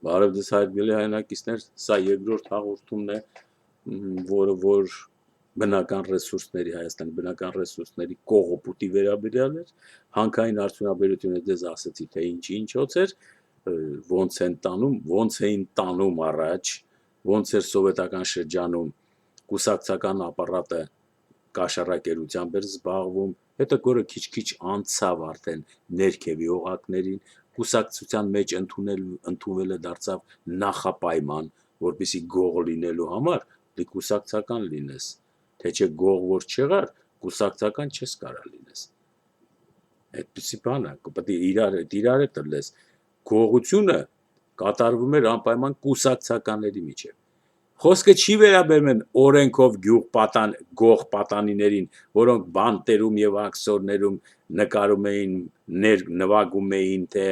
Բարև ձեզ հարգելի հայրենակիցներ, սա երկրորդ հաղորդումն է, որ բնական ռեսուրսների Հայաստանի բնական ռեսուրսների կողոպուտի վերաբերյալ էր, հանքային արդյունաբերությունը ձեզ ասեցի, թե ինչոց էր, ոնց էին տանում առաջ, ոնց էր սովետական շրջանում կուսակցական ապարատը կաշառակերությամբ էր զբաղվում, հետո գորը քիչ-քիչ անցավ արդեն ներքևի օղակներին, կուսակցության մեջ ընդունվելը դարձավ նախապայման, որպեսի գող լինելու համար դի կուսակցական լինես, թե չէ գող որ չեղար, կուսակցական չես կարա լինես։ Այդպիսի բան է, պետք է իրար տլես։ Գողությունը կատարվում էր անպայման կուսակցականների միջև։ Խոսքը չի վերաբերում օրենքով գող պատանիներին, որոնք բանտերում եւ աքսորներում նկարում էին, նվագում էին, թե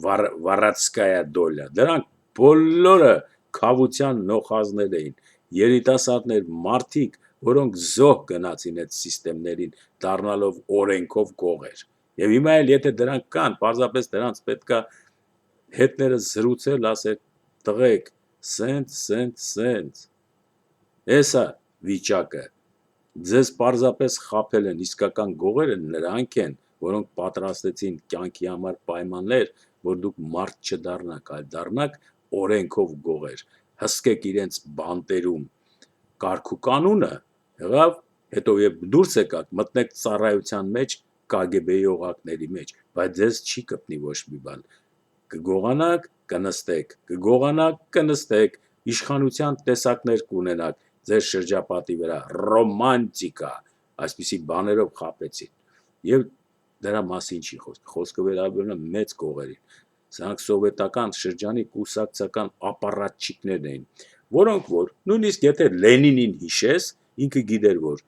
վառածկայա դոլյա։ Դրանք բոլորը քավության նոխազներ էին, երիտասարդներ, մարդիկ, որոնք զոհ գնացին այդ սիստեմներին, դառնալով օրենքով գողեր։ Եվ հիմա էլ եթե դրանք կան, պարզապես դրանց պետքա հետները զրուցել, ասել տղեկ, սենց, էսա վիճակը, ձեզ պարզապես խաբել են, իսկական գողերը նրանք են, որոնք պատրաստեցին կյանքի համար պայմաններ, որ դուք մարդ չդառնաք, այլ դառնաք օրենքով գողեր, հսկեք իրենց բանտերում, կարգու կանունը եղավ, հետո եւ դուրս եկաք, մտնեք ծառայության մեջ, KGB-ի օղակների մեջ, բայց ձեզ չի կպնի ոչ մի բան, կգողանաք, կնստեք, իշխանության տեսակներ կունենաք ձեր շրջապատի վրա, ռոմանտիկա, այսպիսի բաներով խապեցին, եւ դրա մասին չի խոսքը վերաբերում է մեծ գողերին, սրանք սովետական շրջանի կուսակցական ապարատչիկներն էին, որոնք որ նույնիսկ եթե Լենինին հիշես, ինքը գիտեր, որ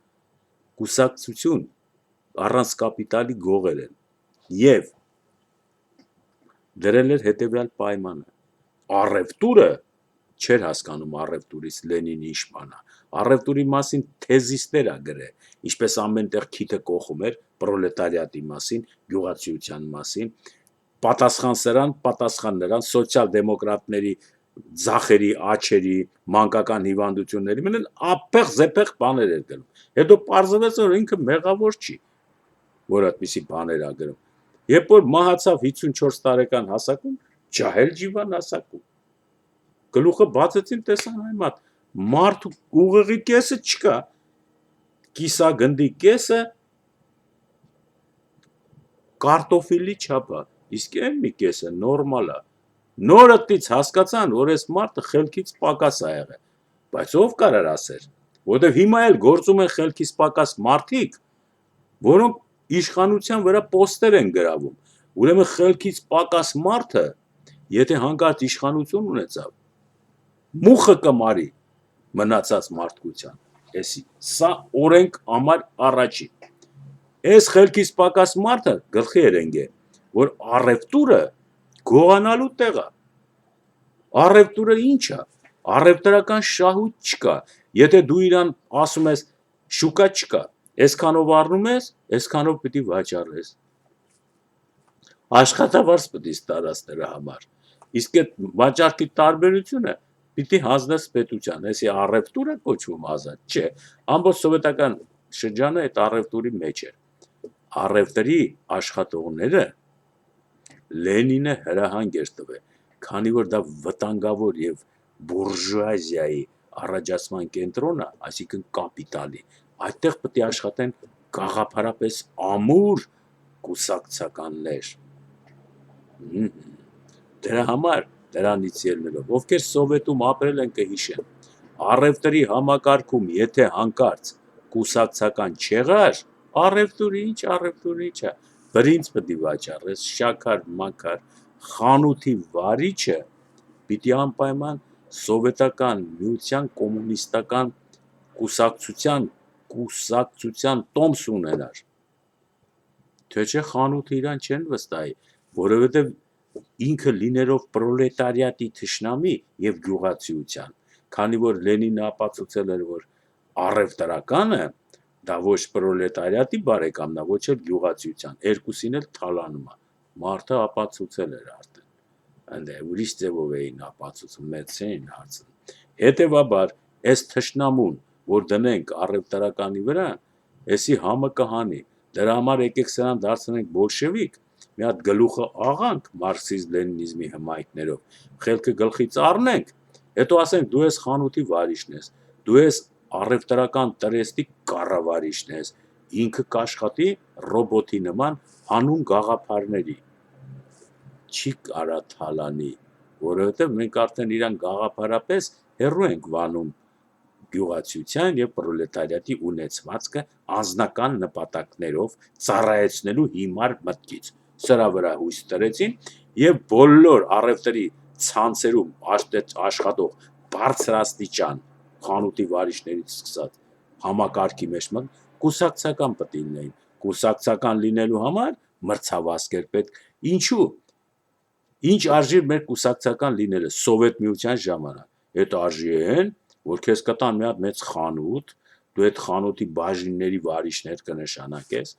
կուսակցություն առանց կապիտալի գողեր են, եւ դրել էր հետևյալ պայմանը, առևտուրը չէր հասկանում առևտուրից Լենինի իշխանը, առևտուրի մասին թեզիսներ ա գրել, ինչպես ամենտեղ քիթը կողում էր պրոլետարիատի մասին, գյուղացիության մասին, պատասխան սրան, պատասխան նրան, սոցիալ-դեմոկրատների ձախերի, աչերի, մանկական հիվանդությունների, մենեն ափեղ զեպեղ բաներ էր գրում, հետո պարզվեց, որ ինքը մեղավոր չի, որ այդպիսի բաներ ա գրում, երբ որ մահացավ 54 տարեկան հասակում, ջահել ջիվան հասակում, գլուխը բացեցին, տեսան այմատ, մարդու ուղեղի կեսը չկա, կիսագնդի կեսը կարտոֆիլի չափա, իսկ այն մի կեսը նորմալ է, նորըտից հասկացան, որ այս մարդը խելքից պակաս ա եղել, բայց ով կարար ասեր, որտեվ հիմա էլ գործում են խելքից պակաս մարդիկ, որոնք իշխանության վրա պոստեր են գրավում, ուրեմն խելքից պակաս մարդը, եթե հանկարծ իշխանություն ունեցավ, մուխը կմարի մնացած մարդկության, սա օրենք համար առաջին, այս խելքից պակաս մարդը գլխի էր ընգե, որ առևտուրը գողանալու տեղ է, առևտուրը ինչ է, առևտրական շահույթ չկա, եթե դու իրան ասում ես շուկա չկա, այսքանով առնում ես, այսքանով պիտի վաճառես, աշխատավարձ պիտի ստանաս նրա համար, իսկ այդ վաճառքի տարբերությունը պիտի հանձնես պետության, այսի առևտուրը կոչվում ազատ, չէ, ամբողջ սովետական շրջանը այդ առևտուրի մեջ էր, առևտրի աշխատողները Լենինը հրահանգ էր տվել, քանի որ դա վտանգավոր եւ բուրժուազիայի առաջացման կենտրոնը, այսինքն կապիտալի, այդտեղ պետք է աշխատեն գաղափարապես ամուր կուսակցականներ, դրա համար, դրանից ելնելով, ովքեր սովետում ապրել են կհիշեն, առևտրի համակարգում, եթե հանկարծ կուսակցական չեղար, առևտուրը ինչ է, բրինձ պիտի վաճառես, շաքար, մաքար, խանութի վարիչը պիտի անպայման սովետական միության կոմունիստական կուսակցության տոմս ունենար, թե չէ խանութը իրան չեն վստահի, որովհետև ինքը լինելով պրոլետարիատի թշնամի եւ գյուղացիության, քանի որ Լենինը ապացուցել էր, որ առևտրականը դա ոչ պրոլետարիատի բարեկամն է, ոչ էլ գյուղացիության, երկուսին էլ թալանում է, մարդը ապացուցել էր արդեն, ուրիշ ձևով էին ապացուցում, մեծ չէին հարցնում։ Հետևաբար, այս թշնամուն, որ դնենք առևտրականի վրա, էսի համը կհանի, դրա համար եկեք սրան դարձնենք բոլշևիկ, մի հատ գլուխը աղանք մարքսիզմ-լենինիզմի հմայքներով, խելքը գլխից առնենք, հետո ասենք դու ես խանութի վարիչն ես, դու ես առևտրական տրեստի կառավարիչն ես, ինքը կաշխատի ռոբոտի նման անուն գաղափարների, չի կարա թալանի, որովհետև մենք արդեն իրան գաղափարապես հեռու ենք վանում գյուղացիության և պրոլետարիատի ունեցվածքը անձնական նպատակներով ծառայեցնելու հիմար մտքից, սրա վրա հույս տրեցին և բոլոր առևտրի ցանցերում աշխատող բարձրաստիճան խանութի վարիչներից սկսած համակարգի մեջ կուսակցական պետք է լինեին, կուսակցական լինելու համար մրցավազք էր պետք, ինչու, ինչ արժի մեր կուսակցական լինելը Սովետ միության ժամանակ, այդ արժի են, որ քեզ կտան մի հատ մեծ խանութ, դու այդ խանութի բաժինների վարիչներ կնշանակես,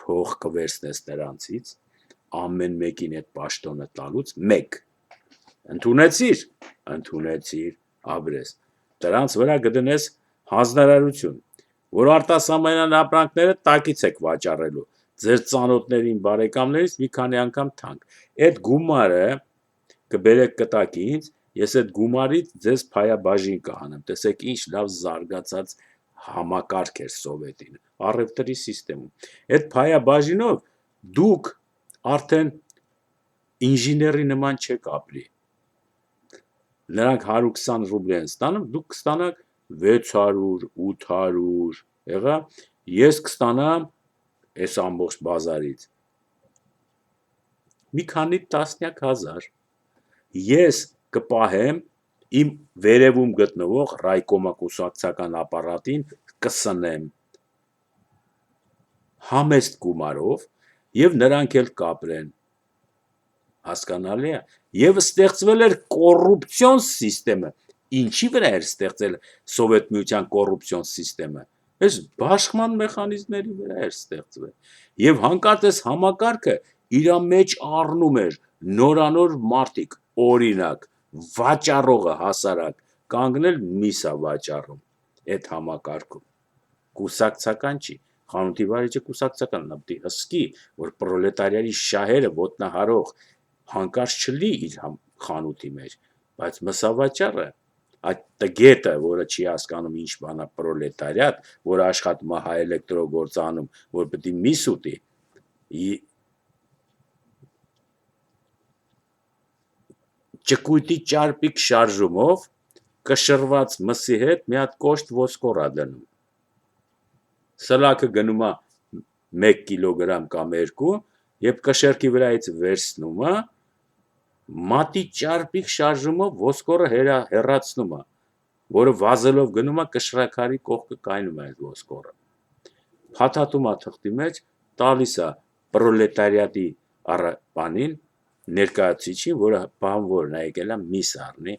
փող կվերցնես նրանցից, ամեն մեկին այդ պաշտոնը տալուց մեկ, ընդունեցիր, ապրես, դրանց վրա կդնես հանձնարարություն, որ արտասահմանյան ապրանքները տակից եք վաճառելու, ձեր ծանոթներին, բարեկամներից մի քանի անգամ թանկ, այդ գումարը կբերեք կտակ ինձ, ես այդ գումարից ձեզ փայաբաժին կհանեմ, տեսեք ինչ լավ զարգացած համակարգ էր Սովետին, առևտրի սիստեմում, այդ փայաբաժինով դուք արդեն ինժեների նման չեք ապրի, նրանք 120 ռուբլի են ստանում, դուք կստանաք 600, 800, եղա, ես կստանամ այս ամբողջ բազարից, մի քանի տասնյակ հազար, ես կպահեմ իմ վերևում գտնվող ռայկոմա կուսակցական ապարատին կսնեմ, համեստ գումարով և նրանք էլ կապրեն, հասկանալի է, և ստեղծվել էր կոռուպցիոն սիստեմը, ինչի վրա էր ստեղծել Սովետ միության կոռուպցիոն սիստեմը, այս բաշխման մեխանիզմների վրա էր ստեղծվել, և հանկարծ այս համակարգը իրա մեջ առնում էր նորանոր մարդիկ, օրինակ, վաճառողը հասարակ, կանգնել միսա վաճառում, այդ համակարգում, կուսակցական չի, խանութի վարիչը կուսակցական, նա պետք է հսկի, որ պրոլետարիայի շահերը ոտնահարող հանկարծ չլի իր խանութի մեջ, բայց մսավաճառը, այդ տգետը, որը չի հասկանում ինչ բան է պրոլետարիատ, որ աշխատում է հայ-էլեկտրոգործանում, որ պետք է միս ուտի, ճկույտի ճարպիկ շարժումով կշռված մսի հետ մի հատ կոշտ ոսկոր է դնում, սլաքը գնում է 1 կիլոգրամ կամ 2 և կշերքի վրայից վերցնում է, մատի ճարպիկ շարժումով ոսկորը հեռացնում է, որը վազելով գնում է կշռաքարի կողքը կայնում է այդ ոսկորը, փաթաթում է թղթի մեջ, տալիս է պրոլետարիատի բանին, ներկայացուցիչին, որը բանվորն է եկել է միս առնի,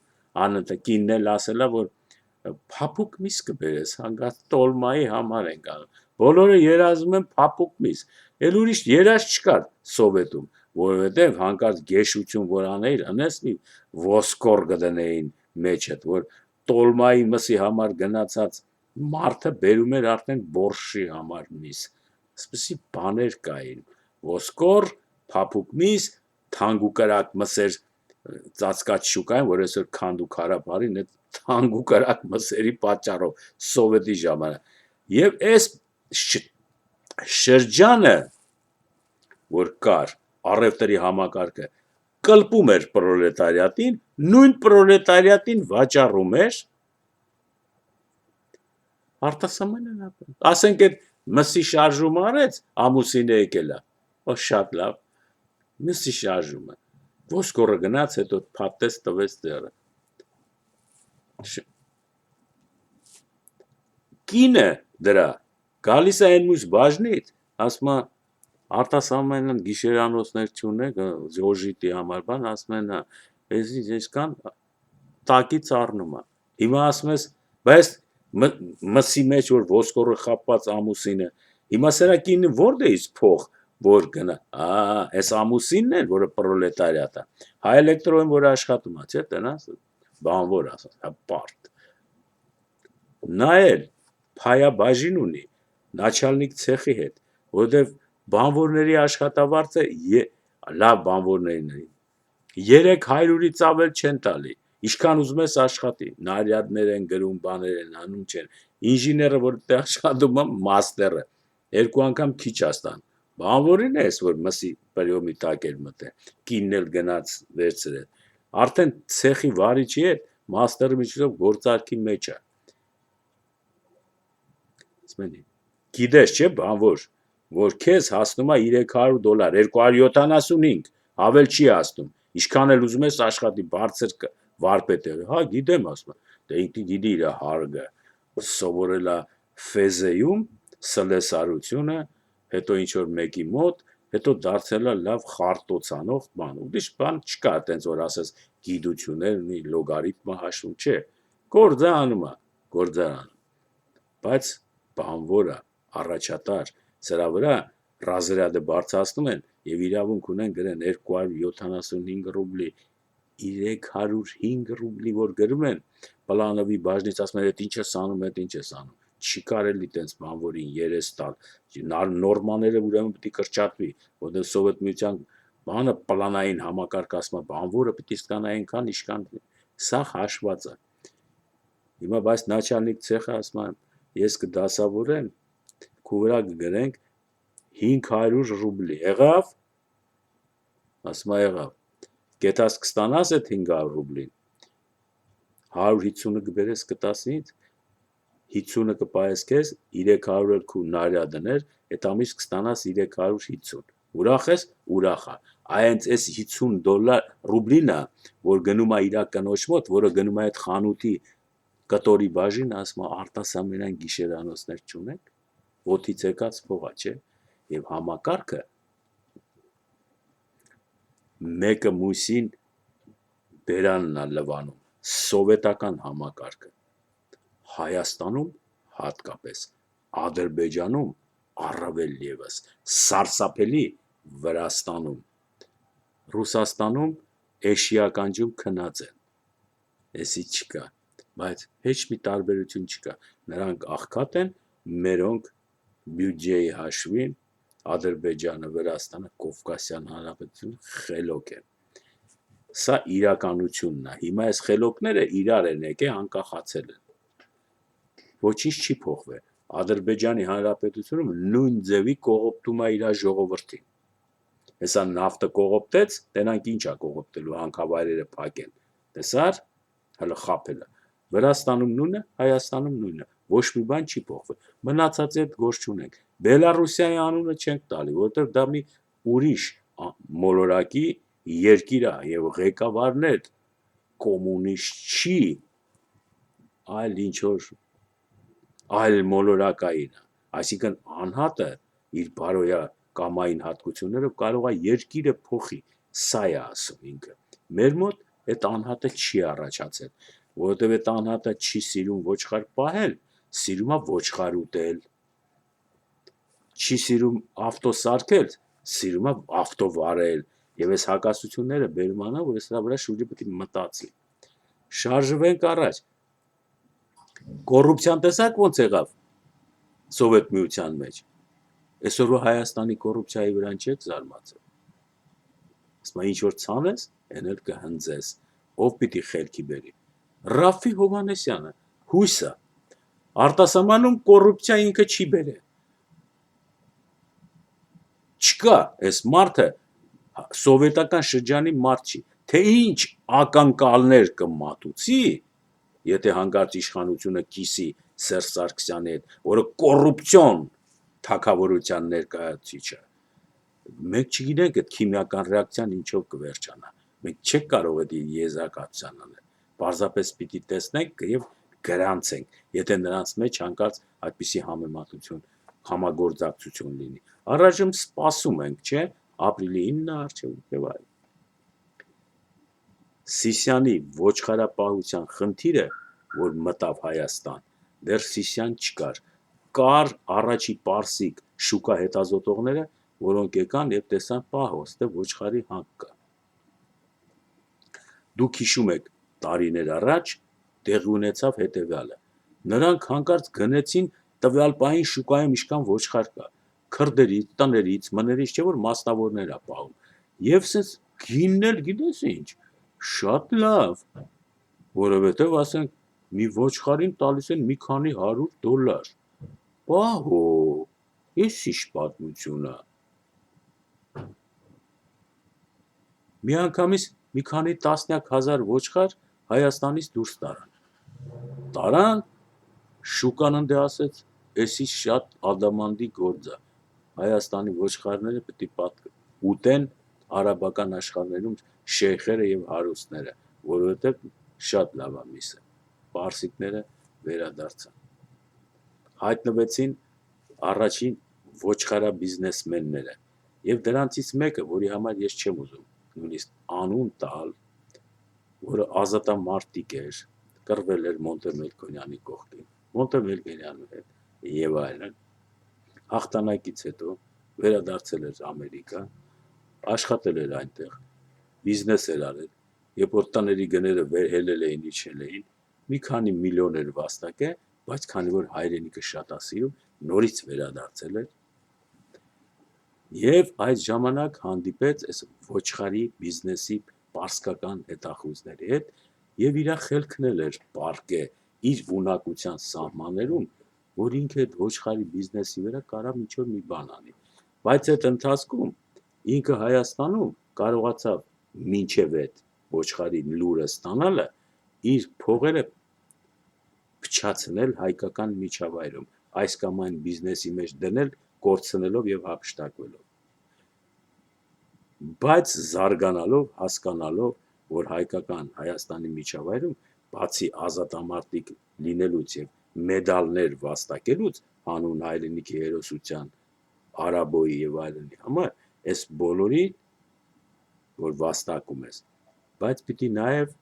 կինն էլ ասել է, որ փափուկ միս կբերես, հանգած տոլմայի համար ենք անում, բոլորը երազում են փափուկ միս, էլ ուրիշ երազ չկար Սովետում, որովհետև հանկարծ գեշություն որ անեիր, ընես մի ոսկոր կդնեին մեջդ, որ տոլմայի մսի համար գնացած մարդը բերում էր արդեն բորշի համար միս, այսպիսի բաներ կային, ոսկոր, փափուկ միս, թանկ ու կրակ մսեր ծածկած շուկային, որ այսօր քանդ ու քարափարին այդ թանկ ու կրակ մսերի պատճառով Սովետի ժամանակ, և այս շրջանը, որ կար առևտրի համակարգը, կլպում էր պրոլետարիատին, նույն պրոլետարիատին վաճառում էր արտասահմանյան ապրանք, ասենք այդ մսի շարժումը արեց, ամուսինը եկել է, շատ լավ, մսի շարժումը, ոսկորը գնաց, հետո փաթեց տվեց ձեռը, կինը դրա, գալիս է այն մյուս բաժնից, ասում է արտասահմանյան գիշերանոցներ չունեք, ժոժիտի համար բան, ասում են, այսքան տակից առնում է, հիմա ասում ես, բայց մսի մեջ, որ ոսկորը խապված ամուսինը, հիմա սրա կինը որտեղից փող, որ գնա, այս ամուսինն է, որը պրոլետարիատ է, հայ էլեկտրոն, որը աշխատում է, չէ, տնաս, բանվոր ասած, պարտ, նա էլ փայաբաժին ունի, նաչալնիկ ցեխի հետ, որովհետև բանվորների աշխատավարձը, լավ բանվորներին, 300-ից ավել չեն տալի, ինչքան ուզում ես աշխատի, նարյադներ են գրում, բաներ են անում չեն, ինժիները, որ աշխատում է, մաստերը, 2 անգամ քիչ աստան, բանվորին է ես, որ մսի պրյոմի տակ էր մտել, կինն էլ գնաց վերցրել, արդեն ցեխի վարիչի հետ, մաստերը միջոցով գործարքի մեջ է, գիտես չէ բանվոր, որ քեզ հասնում է $300, 275, ավել չի հասնում, ինչքան էլ ուզում ես աշխատի, բարձր վարպետ եղի, հա գիտեմ ասում, դե ինքը գիտի իր հարգը, սովորել է ֆեզեյում, սլեսարությունը, հետո ինչ-որ մեկի մոտ, հետո դարձել է լավ խարտոցանող բան, ուրիշ բան չկա, տենց որ ասես գիտություններ ունի, լոգարիթմը հաշվում, չէ, գործ է անում, բայց բանվորը, առաջատար, սրա վրա ռազրյադը բարձրացնում են և իրավունք ունեն գրեն 275 ռուբլի, 305 ռուբլի, որ գրում են, պլանովի բաժնից ասում են, էդ ինչ ես անում, չի կարելի տենց բանվորին երես տալ, նորմաները ուրեմն պիտի կրճատվի, որտեղ Սովետ միության բանը պլանային համակարգ ասում է, բանվորը պիտի ստանա այնքան, ինչքան, սա հաշված է, հիմա բայց նաչալնիկ ցեխը ասում է, ես կդասավորեմ, քու վրա կգրենք 500 ռուբլի, եղավ, ասում է եղավ, կետաս կստանաս էդ 500 ռուբլին, 150-ը կբերես կտաս ինձ, 50-ը կպայես քեզ, 300 էլ քու նարյադներ, այդ ամիս կստանաս 350, ուրախ ես, ուրախ է, այնց այս $50 ռուբլին է, որ գնում է իր կնոջ մոտ, որը գնում է այդ խանութի կտորի բաժին, ասում է արտասահմանյան գիշերանոցներ չունենք, ոտից եկած փող է, չէ, և համակարգը մեկը մույսին բերանն է լվանում, սովետական համակարգը, Հայաստանում հատկապես, Ադրբեջանում առավել ևս, սարսափելի Վրաստանում, Ռուսաստանում էշիականջում քնած են, էսի չկա, բայց հեչ մի տարբերություն չկա, նրանք աղքատ են, մերոնք բյուջեի հաշվին, Ադրբեջանը, Վրաստանը, Կովկասյան հանրապետությունը խելոք են, սա իրականությունն է, հիմա այս խելոքները իրար են եկե անկախացել են, ոչինչ չի փոխվել, Ադրբեջանի հանրապետությունում նույն ձևի կողոպտում է իր ժողովրդին, հեսա նավթը կողոպտեց, տենանք ինչ է կողոպտելու, հանքավայրերը փակեն, տեսար, հələ խապել է, Վրաստանում նույնը, Հայաստանում նույնը, ոչ մի բան չի փոխվել, մնացածի հետ գործ չունենք, Բելառուսիայի անունը չենք տալի, որովհետև դա մի ուրիշ մոլորակի երկիր է և ղեկավարն էլ կոմունիստ չի, այլ ինչ-որ այլ մոլորակային, այսինքն անհատը իր բարոյա կամային հատկություններով կարող է երկիրը փոխի, սա է ասում ինքը, մեր մոտ այդ անհատը չի առաջացել, որովհետև այդ անհատը չի սիրում ոչխար պահել, սիրում է ոչխար ուտել, չի սիրում ավտո սարքել, սիրում է ավտո վարել, և այս հակասությունները բերում անա, որ սրա վրա շուրջը պետք է մտածի, շարժվենք առաջ, կոռուպցիան տեսակ ոնց եղավ Սովետ միության մեջ, այսօրվա Հայաստանի կոռուպցիայի վրան չեք զարմացել, ասում ինչ որ ցանես, են էլ կհնձես, ով պիտի խելքի բերի, Ռաֆֆի Հովհաննեսյանը, հույսը, արտասահմանում կոռուպցիա ինքը չի բերել, չկա, այս մարդը սովետական շրջանի մարդ չի, թե ինչ ակնկալներ կմատուցի, եթե հանկարծ իշխանությունը կիսի Սերժ Սարգսյանի հետ, որը կոռուպցիոն թագավորության ներկայացուցիչ է, մենք չգիտենք այդ քիմիական ռեակցիան ինչով կվերջանա, մենք չենք կարող այդ եզրակացության անել, պարզապես պիտի տեսնենք և գրանցենք, եթե նրանց մեջ հանկարծ այդպիսի համեմատություն, համագործակցություն լինի, առայժմ սպասում ենք, չէ, ապրիլի 9-ը առջևում և այլն, Սիսիանի ոչխարապահության խնդիրը, որ մտավ Հայաստան, դեռ Սիսիան չկար, կար առաջի պարսիկ շուկա հետազոտողները, որոնք եկան եւ տեսան պահոստը ոչխարի հանք կա։ Դուք հիշում եք տարիներ առաջ տեղի ունեցավ հետևյալը. նրանք հանկարծ գնեցին տվյալ պահին շուկայում ինչքան ոչխար կա, քրդերից, տներից, մներից, չէ որ մասնավորներ է պահում։ Եվ սենց գինն էլ գիտես ինչ, շատ լավ, որովհետև ասենք մի ոչխարին տալիս են մի քանի $100։ Պահո, ես ինչ պատմություն է։ Միանգամից մի քանի տասնյակ հազար ոչխար Հայաստանից դուրս տարան, շուկան ընդ ասեց, էսի շատ ադամանդի գործ է, Հայաստանի ոչխարները պետք է ուտեն արաբական աշխարհներում շեյխերը եւ հարուստները, որովհետեւ շատ լավ է միսը, պարսիկները վերադարձան։ Հայտնվեցին առաջին ոչխարա բիզնեսմենները եւ դրանցից մեկը, որի համար ես չեմ ուզում նույնիսկ անուն տալ, որը ազատամարտիկ էր, կռվել էր Մոնտե Մելքոնյանի կողքին, Մոնտե Մելքոնյանի հետ եւ այլն, հաղթանակից հետո վերադարձել էր Ամերիկա, աշխատել էր այնտեղ, բիզնես էր արել, երբ որ տների գները հելել էին, իջել էին, մի քանի միլիոն էր վաստակել, բայց քանի որ հայրենիքը շատ է սիրում, նորից վերադարձել էր եւ այդ ժամանակ հանդիպեց այս ոչխարի բիզնեսի պարսկական հետախույզների հետ եւ իր խելքն էր պարկե իր ունակության սահմաններում, որ ինքը այդ ոչխարի բիզնեսի վրա կարա միջով մի բան անի, բայց այդ ընթացքում ինքը Հայաստանում կարողացավ մինչև այդ ոչխարի լուրը ստանալը իր փողերը փչացնել հայկական միջավայրում, այս կամ այն բիզնեսի մեջ դնել, կորցնելով եւ հափշտակվելով։ Բայց զարգանալով, հասկանալով, որ հայկական Հայաստանի միջավայրում բացի ազատամարտիկ լինելուց եւ մեդալներ վաստակելուց հանուն հայրենիքի հերոսության, արաբոյի եւ այլնի համար, այս բոլորի, որ վաստակում ես, բայց պիտի նաեւ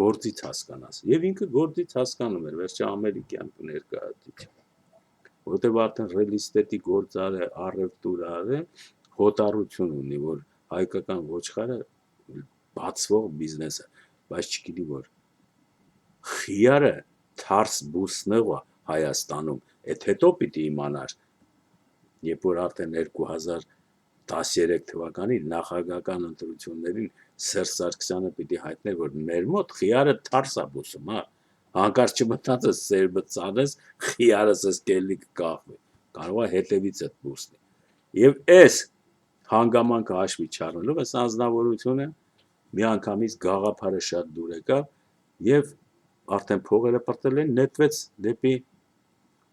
գործից հասկանաս։ Եվ ինքը գործից հասկանում էր, վերջը ամերիկյան ներկայացուցիչ, որտեղ արդեն ռելիստետի գործար է, առևտուր է, հոտառություն ունի, որ հայկական ոչխարը բացվող բիզնես է, բայց չգիտի որ խիարը թարս բուսնեղը Հայաստանում, այդ հետո պիտի իմանար, երբ որ արդեն 2013 թվականին նախագահական ընտրություններին Սերժ Սարգսյանը պիտի հայտներ, որ մեր մոտ խիարը թարս է բուսում, հա, հանկարծ չմտածես սերբը ծանես, խիարս ես կելի կկախվի, կարող է հետևից այդ բուսնի։ Եվ այս հանգամանքը հաշվի չառնելով, այս անձնավորությունը միանգամից գաղափարը շատ դուր եկավ եւ արդեն փողերը պրտել են, նետվեց դեպի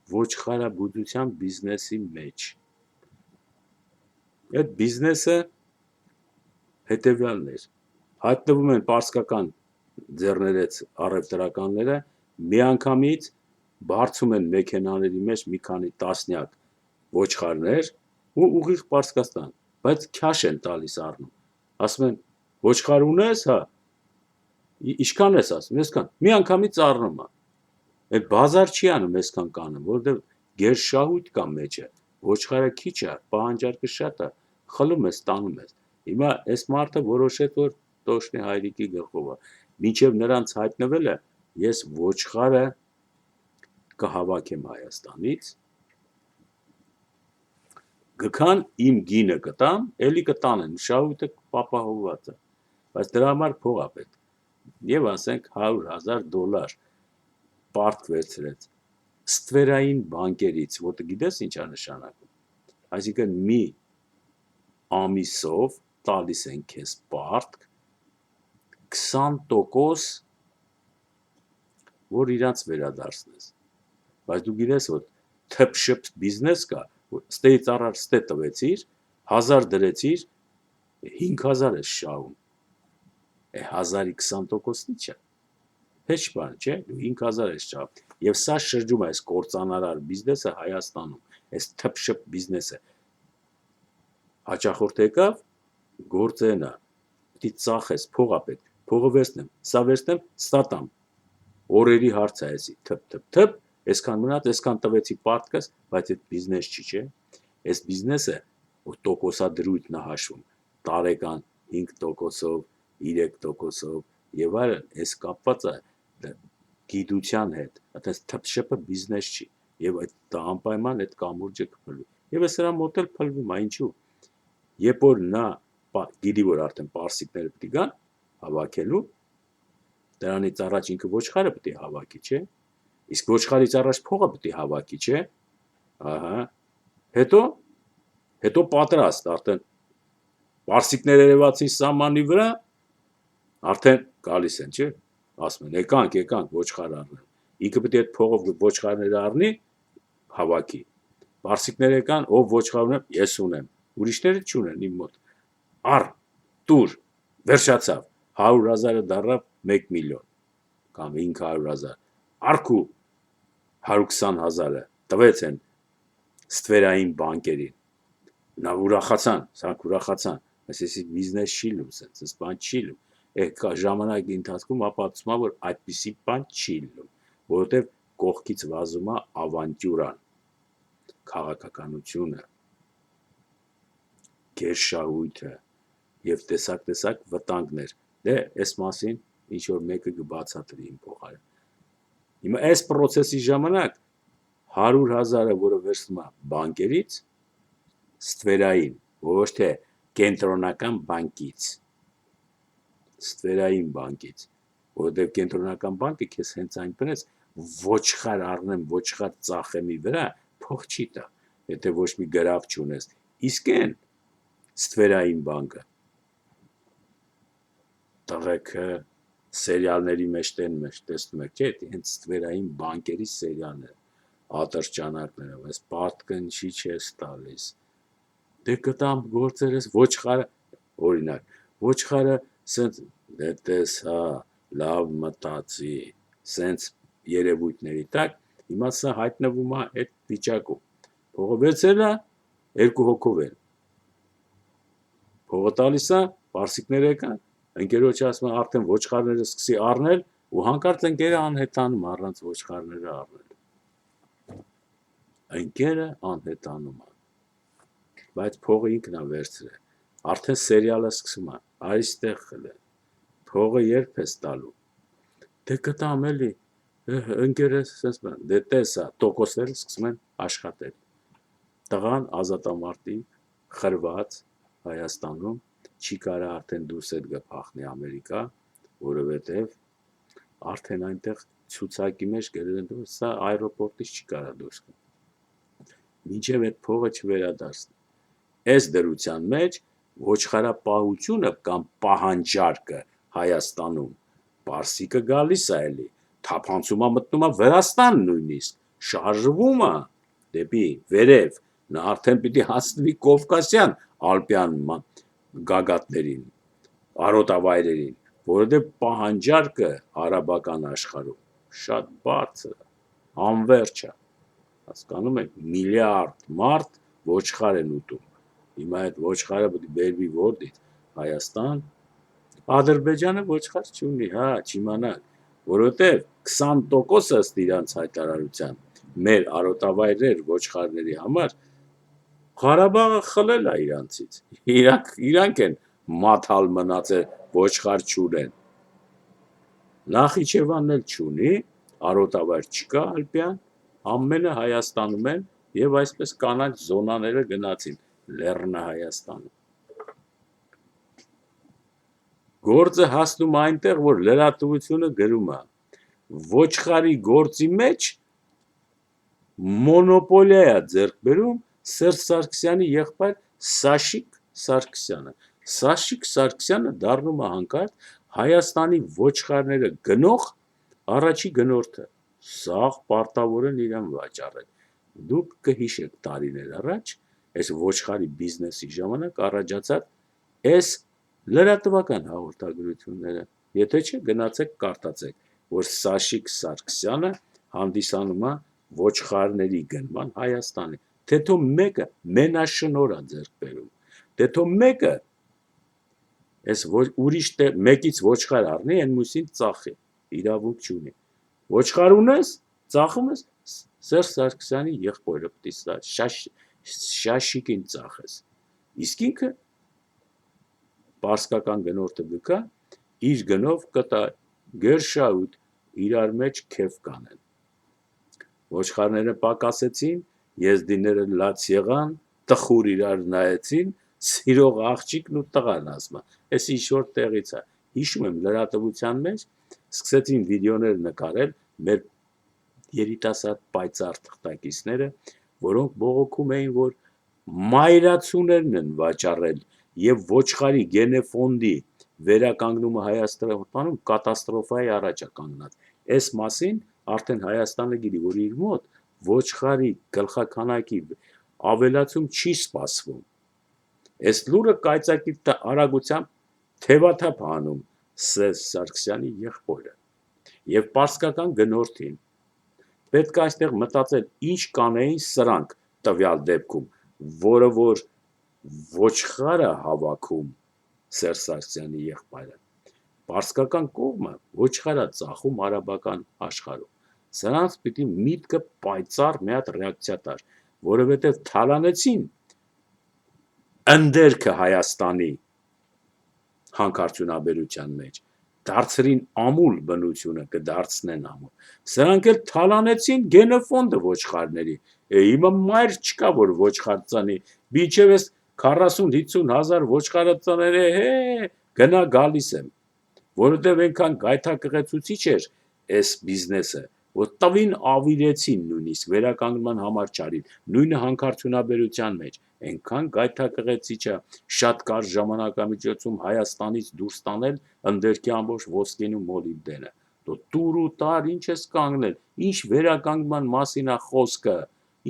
ոչխարաբուծության բիզնեսի մեջ։ Այդ բիզնեսը հետևյալն էր, հայտնվում են պարսկական ձեռներեց առևտրականները, միանգամից բարձում են մեքենաների մեջ մի քանի տասնյակ ոչխարներ ու ուղիղ Պարսկաստան, բայց քաշ են տալիս առնում, ասում են ոչխար ունես, հա, ինչքան ես ասում, այսքան, միանգամից առնում է, այդ բազար չի անում այսքան կանում, որովհետև գերշահույթ կա մեջը, ոչխարը քիչ է, պահանջարկը շատ է, խլում ես, տանում ես, հիմա այս մարդը որոշեց, որ տոշնի հայրիկի գլխով է, մինչև նրանց հայտնվելը, ես ոչխարը կհավաքեմ Հայաստանից, գքան իմ գինը կտամ, էլի կտանեն, շահույթը պապահովված է, բայց դրա համար փող է պետք, եւ ասենք $100,000 պարտք վերցրեց ստվերային բանկերից, որտեղ գիտես ինչա նշանակում, այսինքն մի ամիսով տալիս են քեզ պարտք 20%, որ իրանց վերադարձնես, բայց դու գիտես, որ թփշփ բիզնես կա, ստեից առար ստե տվեցիր, 1000 դրեցիր, 5000 ես շահում, 1000-ի 20%-ի չէ, հեչ բան չէ, դու 5000 ես շահում, եւ սա շրջում է այս կործանարար բիզնեսը Հայաստանում, այս թփշփ բիզնեսը, հաճախորդ եկավ, գործենա, պիտի ծախես, փող է պետք, փողը վերցնեմ, սա վերցնեմ, ստա տամ, օրերի հարց է էսի, այսքան մնաց, այսքան տվեցի պարտքս, բայց այդ բիզնես չի, չէ, այս բիզնեսը տոկոսադրույթն է հաշվում, տարեկան 5%-ով, 3%-ով եւ այլն, այս կապված է գիտության հետ, այդպես թփշփը բիզնես չի եւ այդ անպայման այդ կամուրջը կփլվի։ Եվ սրա մոտ էլ փլվում է, ինչու։ Երբ որ նա գիտի, որ արդեն պարսիկները պետք է գան հավաքելու, դրանից առաջ ինքը ոչխարը պետք է հավաքի, չէ՞։ Իսկ ոչխարից առաջ փողը պետք է հավաքի, չէ՞։ Ահա։ Հետո պատրաստ արդեն պարսիկներ երևացին սահմանի վրա, արդեն գալիս են, չէ՞։ Ասում են, եկանք ոչխար առնել։ Ինքը պետք է այդ փողով ոչխարները առնի, հավաքի։ Պարսիկներ եկան, ով ոչխար ունեմ, ես ունեմ։ Ուրիշները չունեն իմ մոտ։ Առ, տուր, վերջացավ։ 100,000-ը դառավ 1 միլիոն կամ 500,000։ Արքու 120,000-ը տվեց են ստվերային բանկերին։ Նա ուրախացան, սրանք ուրախացան։ Այսինքն բիզնես չի լում, sense բան չի լում։ Այդ ժամանակի ընթացքում ապացուցում է, որ այդպիսի բան չի լում, որովհետև կողքից վազում է ավանտյուրան, քաղաքականությունը, գերշահույթը եւ տեսակ վտանգներ։ Դե այս մասին ինչ որ մեկը կբացատրի իմ փոխարեն։ Հիմա այս process-ի ժամանակ 100,000-ը, որը վերցնում է բանկերից, ստվերային, ոչ թե կենտրոնական բանկից, ստվերային բանկից, որովհետև կենտրոնական բանկը քեզ հենց այնպես ոչխար առնեմ, ոչխար ծախեմի վրա փող չի տա, եթե ոչ մի գրավ չունես։ Իսկ այն ստվերային բանկը տղեկը սերիալների մեջ տեսնում եք, չէ՞, հենց ստվերային բանկերի սերիալներ, ատրճանակներով, այս պարտքն չի չես տալիս։ Դե կտամ գործերս ոչխարը, օրինակ, ոչխարը սենց դետես, հա, լավ մտածի, սենց երևույթների տակ, հիմա սա հայտնվում է այդ վիճակում։ Փողը վերցել է, 2 հոգով են։ Փողը տալիս է, պարսիկները եկան, ընկերոջը ասում է արդեն ոչխարները սկսի առնել ու հանկարծ ընկերը անհետանում առանց ոչխարները առնել։ Ընկերը անհետանում է։ Բայց փողը ինքն է վերցրել։ Արդեն սերիալը սկսում է, այստեղ խլել։ Փողը երբ ես տալու։ Դե կտամ էլի, ընկերս ասես բան, դե տեսա, տոկոսները սկսում են աշխատել։ Տղան ազատամարտիկ, խրված Հայաստանում, չի կարա արդեն դուրս էլ գփախնի Ամերիկա, որովհետև արդեն այնտեղ ցուցակի մեջ գրել են, որ սա այրոպորտից չի կարա դուրս գա։ Մինչև այդ փողը չվերադարձնի։ Այս դրության մեջ ոչխարապահությունը կամ պահանջարկը Հայաստանում պարսիկը գալիս է էլի, թափանցում է մտնում է Վրաստան նույնիսկ, շարժվում է դեպի վերև, նա արդեն պիտի հասնվի Կովկասյան ալպյան գագաթներին, արոտավայրերին, որովհետև պահանջարկը արաբական աշխարհում շատ բարձր է, անվերջ է, հասկանում եք, միլիարդ մարդ ոչխար են ուտում։ Հիմա այդ ոչխարը պետք է բերվի որտից, Հայաստան, Ադրբեջանը ոչխար չունի, հա, չիմանաք, որովհետև 20% ըստ իրանց հայտարարության մեր արոտավայրեր ոչխարների համար Ղարաբաղը խլել է իրանցից, իրանք են մաթալ մնացել ոչխար չունեն։ Նախիջևանն էլ չունի, արոտավայր չկա ալպյան, ամենը Հայաստանում են եւ այսպես կանաչ զոնաները գնացին Լեռնահայաստանում։ Գործը հասնում այնտեղ, որ լրատվությունը գրում է, ոչխարի գործի մեջ մոնոպոլիա է ձեռք բերում Սերժ Սարգսյանի եղբայր Սաշիկ Սարգսյանը։ Սաշիկ Սարգսյանը դառնում է հանկարծ Հայաստանի ոչխարները գնող առաջի գնորդը։ Սաղ պարտավոր են իրան վաճառել։ Դուք կհիշեք տարիներ առաջ, այս ոչխարի բիզնեսի ժամանակ առաջացած այս լրատվական հաղորդագրությունները, եթե չէ գնացեք կարդացեք, որ Սաշիկ Սարգսյանը հանդիսանում է ոչխարների գնման Հայաստանի, թե թո մեկը մենաշնոր է ձեռք բերում, թե թո մեկը այս ուրիշ մեկից ոչխար առնի, այն մյուսին ծախի, իրավունք չունի։ Ոչխար ունես, ծախում ես, Սերժ Սարգսյանի եղբորը պետք է Շաշիկին ծախես։ Իսկ ինքը պարսկական գնորդը գկա, իր գնով կտա գերշաուտ իրար մեջ քեֆ կանեն։ Ոչխարները պակասեցին, եզդիները լաց եղան, տխուր իրար նայեցին, սիրող աղջիկն ու տղան ասма, այս ինչ-որ տեղից է։ Հիշում եմ լրատվության մեջ սկսեցին վիդեոներ նկարել մեր երիտասարդ պայծառ թղթակիցները, որոնք բողոքում էին, որ մայրացուներն են վաճառել եւ ոչխարի գենեֆոնդի վերականգնումը Հայաստանում կատաստրոֆայի առաջ է կանգնած։ Այս մասին արդեն Հայաստանը գիտի, որ իր մոտ ոչխարի գլխաքանակի ավելացում չի սպասվում։ Այս լուրը կայծակի արագությամբ թևաթափ անում Սերժ Սարգսյանի եղբորը եւ պարսկական գնորդին։ Պետք է այստեղ մտածել, ինչ կանեին սրանք տվյալ դեպքում, որը որ ոչխարը հավաքում Սերժ Սարգսյանի եղբայրը։ Պարսկական կողմը ոչխարա ծախում արաբական աշխարհում։ Սրանց պիտի միտքը պայծառ մի հատ ռեակցիա տար, որովհետև թալանեցին ընդերքը Հայաստանի հանքարդյունաբերության մեջ, դարձրին ամուլ բնությունը կդարձնեն ամուլ։ Սրանք էլ թալանեցին գենոֆոնդը ոչխարների։ Հիմա մայր չկա, որ ոչխար ծնի, մինչև էս 40-50 հազար ոչխարը ծները, գնա գալիս եմ, որովհետև այնքան գայթակղեցուցիչ էր այս բիզնեսը, որ տվին ավիրեցին նույնիսկ վերականգնման համար չարին, նույնը հանքարդյունաբերության մեջ, այնքան գայթակղեցիչ է շատ կարճ ժամանակամիջոցում Հայաստանից դուրս տանել ընդերքի ամբողջ ոսկին ու մոլիբդենը։ Տուր ու տար, ինչ ես կանգնել, ինչ վերականգնման մասին է խոսքը,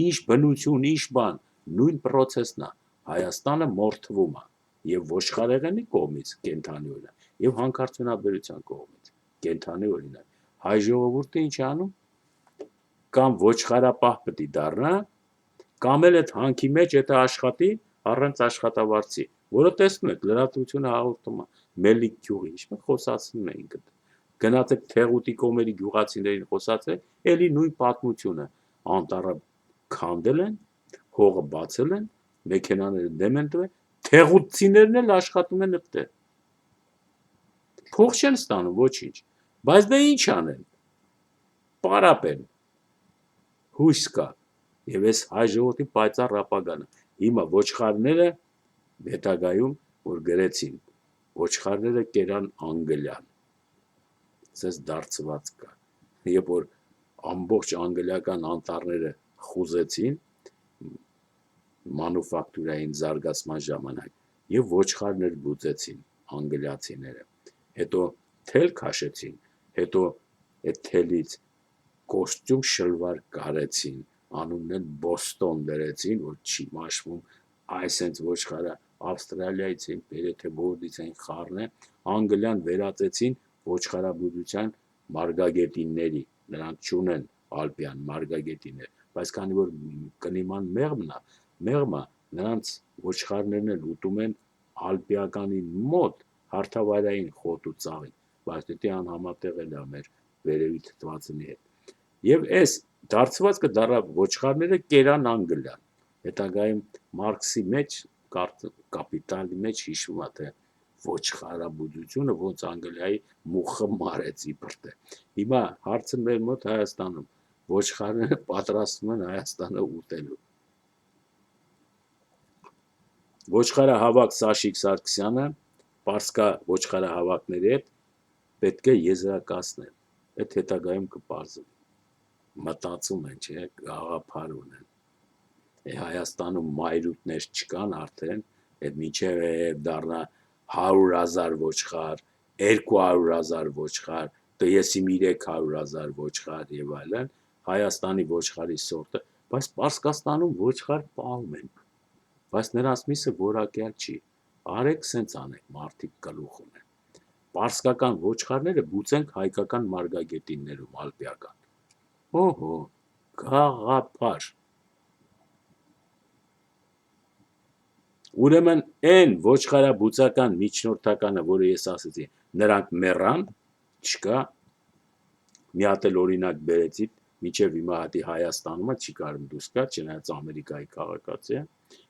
ինչ բնություն, ինչ բան, նույն պրոցեսն է։ Հայաստանը մորթվում է եւ ոչխարեղենի կողմից կենթանի օրինակ, եւ հանքարդյունաբերության կողմից կենթանի օրինակ։ Հայ ժողովուրդը ինչ է անում, կամ ոչխարապահ պետք է դառնա, կամ էլ այդ հանքի մեջ եթե աշխատի առանց աշխատավարձի, որը տեսնում եք լրատվությունը հաղորդում է Մելիք գյուղի, ինչ խոսացնում էին գնացեք Թեղուտի կողմերի գյուղացիներին խոսացեք, էլի նույն պատմությունը, անտառը քանդել են, հողը բացել են, մեքենաները դեմ են տվել, թեղուտցիներն էլ աշխատում են այդտեղ։ Փող չեն ստանում, ոչինչ, բայց դա ինչ անեն, պարապեն, հույս կա, եւ այս հայ ժողովրդի պայծառ ապագան է։ Հիմա ոչխարները հետագայում որ գրեցին, ոչխարները կերան Անգլիան, ցես դարձված կա, երբ որ ամբողջ անգլիական անտառները խուզեցին մանուֆակտուրային զարգացման ժամանակ եւ ոչխարներ բուծեցին անգլիացիները, հետո թել քաշեցին, հետո այդ թելից կոստյում շլվար կարեցին, անունն էլ Բոստոն դրեցին, որ չի մաշվում, այսենց ոչխարը Ավստրալիայից են բերել, թե որից են խառն է, Անգլիան վերածեցին ոչխարաբուծության մարգագետինների, նրանք չունեն ալպյան մարգագետիններ, բայց քանի որ կլիման մեղմա, նրանց ոչխարներն էլ ուտում են ալպիականի մոտ հարթավայրային խոտ ու ծաղիկ, բայց դա անհամատեղել է մեր վերևի թթվածնի հետ։ Եվ այս դարձվածքը դառավ ոչխարները կերան Անգլիան։ Հետագայում Մարքսի մեջ, կապիտալի մեջ հիշվում է, թե ոչխարաբուծությունը ոնց Անգլիայի մուխը մարեց իբր թե։ Հիմա հարցը մեր մոտ Հայաստանում, ոչխարները պատրաստվում են Հայաստանը ուտելու։ Ոչխարահավաք Սաշիկ Սարգսյանը պարսկա ոչխարահավաքների հետ պետք է եզրակացնել, այդ հետագայում կպարզվի։ Մտածում են, չէ, գաղափար ունեն։ Հայաստանում մայրուտներ չկան արդեն, այդ միջև դառնա 100,000 ոչխար, 200,000 ոչխար, դե ես իմ 300,000 ոչխար եւ այլն, Հայաստանի ոչխարի սորտը, բայց Պարսկաստանում ոչխար պահում են, բայց նրանց միսը որակյալ չի։ Արեք սենց անեք, մարդիկ գլուխ ունեն։ Պարսկական ոչխարները բուծենք հայկական մարգագետիններում ալպիական։ Օհո, գաղափար։ Ուրեմն այն ոչխարաբուծական միջնորդականը, որը ես ասեցի, նրանք մեռան, չկա, մի հատ էլ օրինակ բերեցի, մինչև հիմա հատի Հայաստանում չի կարում դուրս գա, չնայած Ամերիկայի քաղաքացի է,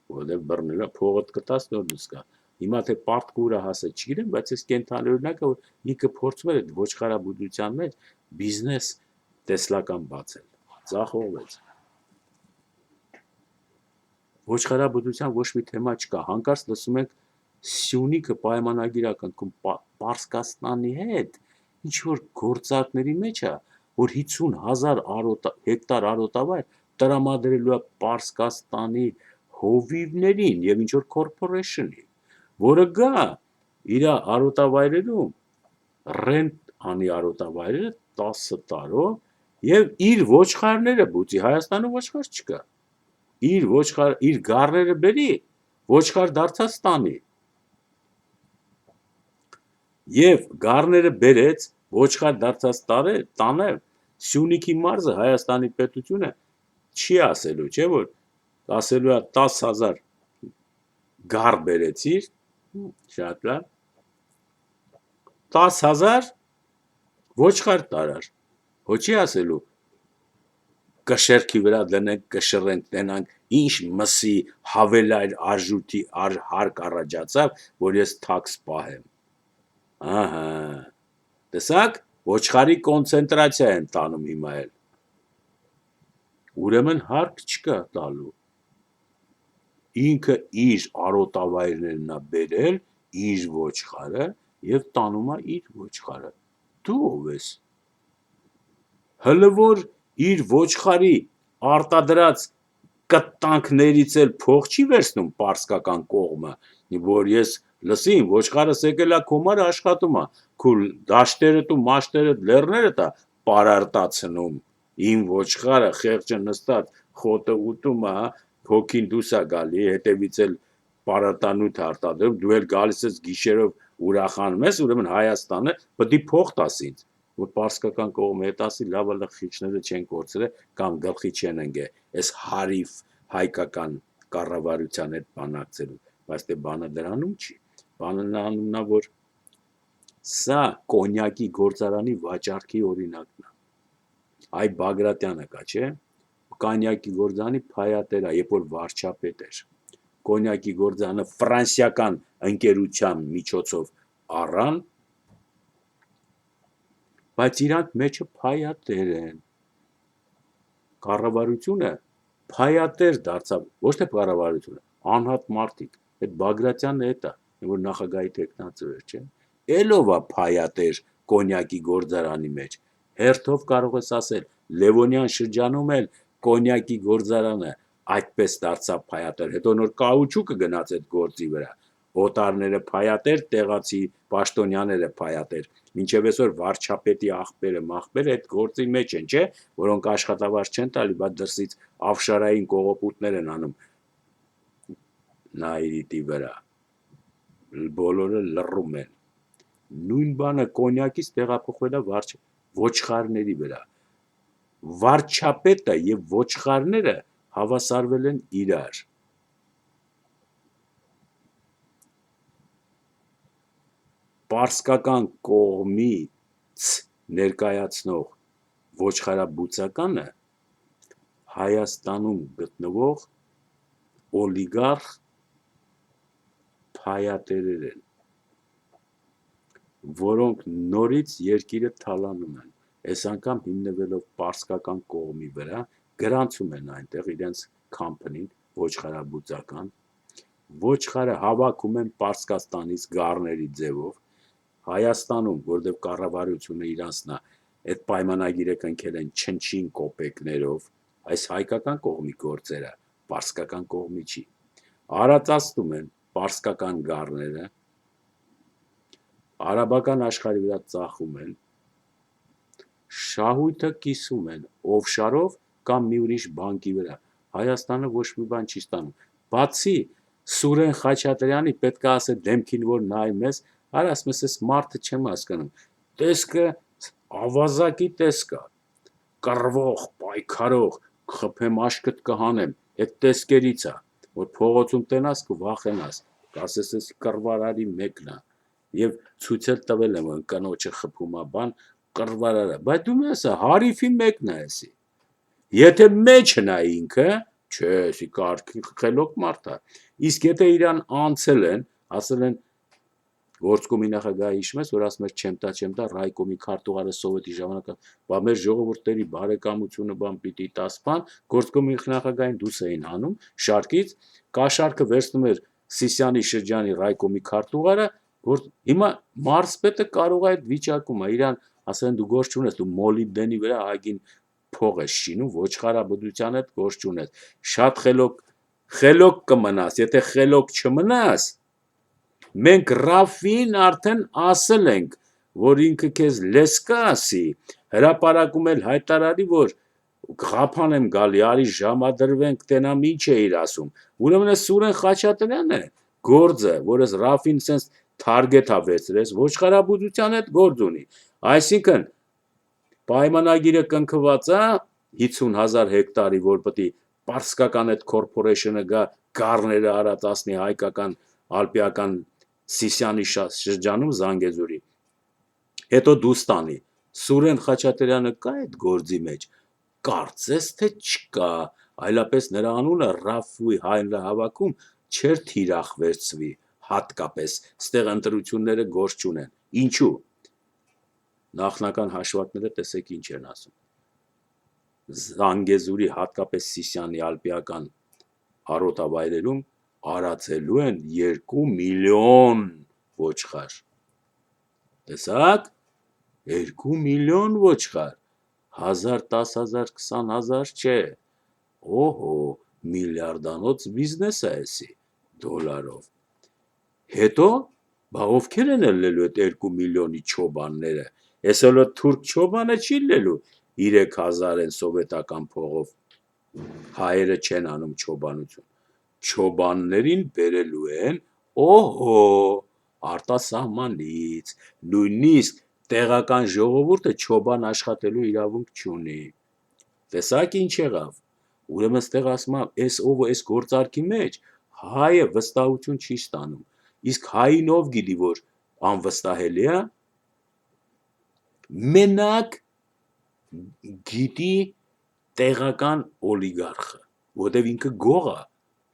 որովհետև բռնելը փողդ կտաս նոր դուրս գա։ Հիմա թե պարտքուրը հասը չգիտեմ, բայց այս կենթանի օրինակը որ ինքը փորձում էր այդ ոչխարաբուծության մեջ բիզնես տեսլական բացել, ծախողվեց։ Ոչխարաբուծության ոչ մի թեմա չկա, հանկարծ լսում ենք Սյունիքը պայմանագիր է կնքում Պարսկաստանի հետ, ինչ որ գործարքների մեջ է, որ 50,000 հեկտար արոտավայր տրամադրելու է Պարսկաստանի հովիվներին եւ ինչ որ կորպորեյշնի, որը գա իր արոտավայրերում ռենտ անի արոտավայրերը 10 տարով եւ իր ոչխարները բուծի, Հայաստանում ոչխար չկա։ Իր գառները բերի, ոչխար դարձած տանի։ Եվ գառները բերեց, ոչխար դարձած տանը, Սյունիքի մարզը Հայաստանի պետությունը չի ասելու, չէ՞ որ ասելու է 10,000 գառ բերեցիր, շատ լավ, 10,000 ոչխար տարար, հո չի ասելու կշերքի վրա դնենք, կշռենք, տենանք, ինչ մսի հավելայր արժույթի հարկ առաջացավ, որ ես թաքս պահեմ։ Ահա, տեսակ, ոչխարի կոնցենտրացիա են տանում հիմա էլ։ Ուրեմն հարկ չկա տալու։ Ինքը իր արոտավայրներն է բերել, իր ոչխարը եւ տանում է իր ոչխարը։ Դու ով ես։ Հələ որ իր ոչխարի արտադրած կտանքներից էլ փող չի վերցնում պարսկական կողմը, որ ես լսին, ոչխարս եկել է քոմարը աշխատում է, քու դաշտերդ ու մաշտերդ լեռներդ է պարարտացնում, իմ ոչխարը խեղճը նստած խոտը ուտում է, հոգին դուս է գալի, հետևից էլ պարարտանյութ արտադրում, դու էլ գալիս ես գիշերով ուրախանում ես, ուրեմն Հայաստանը պետք է փող տաս ինձ, որ պարսկական կողմը հետ ասի լավ խիչները չեն կորցրել կամ գլխի չեն ընկել, այս հարիվ հայկական կառավարության հետ բանակցելու, բայց դե բանը դրանում չի, բանը նրանումն է, որ սա կոնյակի գործարանի վաճառքի օրինակն է, այ Բագրատյանը կա, չէ, կոնյակի գործարանի փայատեր է, երբ որ վարչապետ էր, կոնյակի գործարանը ֆրանսիական ընկերության միջոցով առան, բայց իրանք մեջը փայատեր են, կառավարությունը փայատեր դարձավ, ոչ թե կառավարությունը, անհատ մարդիկ, այդ Բագրատյանն է դա, որ նախագահի տեխնացու էր, չէ, էլով է փայատեր կոնյակի գործարանի մեջ, հերթով կարող ես ասել, Լևոնյան շրջանում էլ կոնյակի գործարանը այդպես դարձավ փայատեր, հետո նոր կաուչուկը գնաց այդ գործի վրա, օտարները փայատեր, տեղացի պաշտոնյաները փայատեր, մինչև այսօր վարչապետի աղբերը մաղբերը այդ գործի մեջ են, չէ, որոնք աշխատավարձ չեն տալի, բայց դրսից ավշարային կողոպուտներ են անում Նայիրիտի վրա, բոլորը լռում են, նույն բանը կոնյակից տեղափոխվել է ոչխարների վրա, վարչապետը եւ ոչխարները հավասարվել են իրար, պարսկական կողմից ներկայացնող ոչխարաբուծականը Հայաստանում գտնվող օլիգարխ փայատերեր են, որոնք նորից երկիրը թալանում են, այս անգամ հիմնվելով պարսկական կողմի վրա, գրանցում են այնտեղ իրենց կամփանին ոչխարաբուծական, ոչխարը հավաքում են Պարսկաստանից գառների ձևով, Հայաստանում, որտեղ կառավարությունը իրանցն է, այդ պայմանագիրը կնքել են չնչին կոպեկներով, այս հայկական կողմի գործերը, պարսկական կողմի չի, արածացնում են պարսկական գառները, արաբական աշխարհի վրա ծախում են, շահույթը կիսում են օֆշարով կամ մի ուրիշ բանկի վրա, Հայաստանը ոչ մի բան չի ստանում, բացի Սուրեն Խաչատրյանի պետք է ասել դեմքին, որ նայում ես, արա ասում ես, մարդը չեմ հասկանում, տեսքը ավազակի տեսք է, կռվող, պայքարող, խփեմ աշկդ կհանեմ, այդ տեսքերից է, որ փողոցում տենաս կվախենաս, կասես ես կռվարարի մեկն է, եւ ցույց էլ տվել եմ կնոջը խփում է բան, կռվարարը, բայց դու մեզ հարիվի մեկն է էսի, եթե մեջն է ինքը, Չէ, սի կարգի խելոք մարդ է։ Իսկ եթե իրան անցել են, ասել են գործկոմի նախագահը հիշում ես, որ ասում էր չեմ տա ռայկոմի քարտուղարը սովետի ժամանակ, բա մեր ժողովուրդների բարեկամությունը բան պիտի տաս բան, գործկոմի նախագահին դուս էին հանում, շարքից, կաշառքը վերցնում էր Սիսյանի շրջանի ռայկոմի քարտուղարը, որ հիմա մարզպետը կարող է այդ վիճակում է իրան ասեն դու գործ չունես, դու մոլիբդենի վրա այգին փող ես շինում, ոչխարաբուդության հետ գործ չունես։ Շատ խելոք կմնաս, եթե խելոք չմնաս, մենք Ռաֆին արդեն ասել ենք, որ ինքը քեզ լեսկա ասի, հրապարակում էլ հայտարարի, որ Ղափան եմ գալի, արի ժամադրվենք, տենամ ինչ է իր ասում։ Ուրեմն Սուրեն Խաչատրյանն է գործը, որ ես Ռաֆին sense թարգետ ա վերցրես, ոչխարաբուդության հետ գործ ունի։ Այսինքն պայմանագիրը կնքված է 50,000 հեկտարի, որ պետք է Պարսկական այդ կորպորեյշնը գա գառները արածացնի հայկական ալպիական Սիսյանի շրջանում Զանգեզուրի։ Հետո Դուստանի։ Սուրեն Խաչատրյանը կա այդ գործի մեջ։ Կարծես թե չկա, այլապես նրա անունը Ռաֆուի հանրահավաքում չեր թիրախ վերցվի, հատկապես ստեղ ընտրությունները գործ չունեն։ Ինչու՞։ Նախնական հաշվարկները տեսեք ինչ են ասում։ Զանգեզուրի հատկապես Սիսյանի ալպիական արոտավայրերում արածելու են 2 միլիոն ոչխար։ Տեսակ 2 միլիոն ոչխար, 1000, 10,000, 20,000 չէ, օհո, միլիարդանոց բիզնես է էսի, դոլարով։ Հետո, բա ովքեր են լելու այդ 2 միլիոնի չոբանները, ես էլ թուրք չոբանը չի լելու, 3,000 են սովետական փողով, հայերը չեն անում չոբանություն, չոբաններին բերելու են, օհո, արտասահմանից, նույնիսկ տեղական ժողովուրդը չոբան աշխատելու իրավունք չունի։ Տեսակ ինչ եղավ։ Ուրեմն ստեղ ասում եմ, այս գործարքի մեջ հայը վստահություն չի ստանում։ Իսկ հային ով գիտի, որ անվստահելի է։ Մենակ գիտի տեղական օլիգարխը, որտեվ ինքը գող է,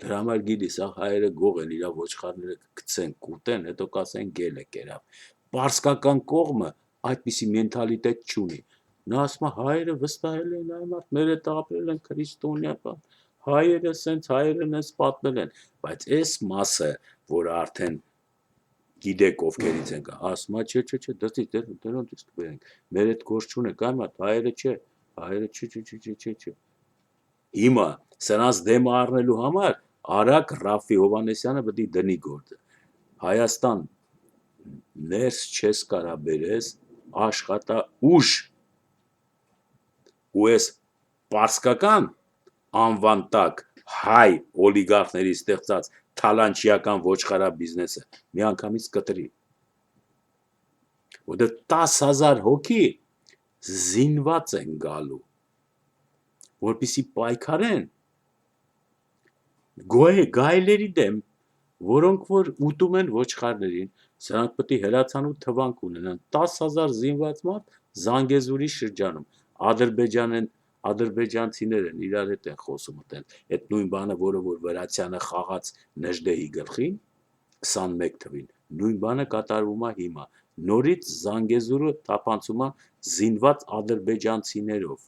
դրա համար գիտի, սա հայերը գող են, իր ոչխարները գցեն, կուտեն, հետո կասեն գել է կերավ։ Պարսկական կողմը այդպիսի մենթալիտետ չունի։ Նա ասում է հայերը վստահել են այն մարդ, մեր հետ ապրել են քրիստոնեական, հայերը սենց հայերն ես պատմել են, բայց այս մասը, որ արդեն գիտեք ովքերից ենք, ասում է չէ, դրանց իսկ բերենք, մեր հետ գործ չունեք, այն մարդ հայերը չէ, չէ։ Հիմա սրանց դեմ առնելու համար արագ Ռաֆի Հովանեսյանը պետք է դնի գործը։ Հայաստան ներս չես կարա բերես, աշխատա ուժ ու ես պարսկական անվան տակ հայ օլիգարխների ստեղծած թալանչիական ոչխարա բիզնեսը միանգամից կտրի։ Որտեղ 10,000 հոգի զինված են գալու, որպեսզի պայքարեն գայլերի դեմ, որոնք որ ուտում են ոչխարներին, սրանք պետք է հրացանու թվանք ունենան, 10,000 զինված մարդ Զանգեզուրի շրջանում, ադրբեջանցիներ են իրար հետ են խոսում մտել, այդ նույն բանը, որը որ Վրացյանը խաղաց Նժդեհի գլխին 21 թվին, նույն բանը կատարվում է հիմա, նորից Զանգեզուրը թափանցում է զինված ադրբեջանցիներով,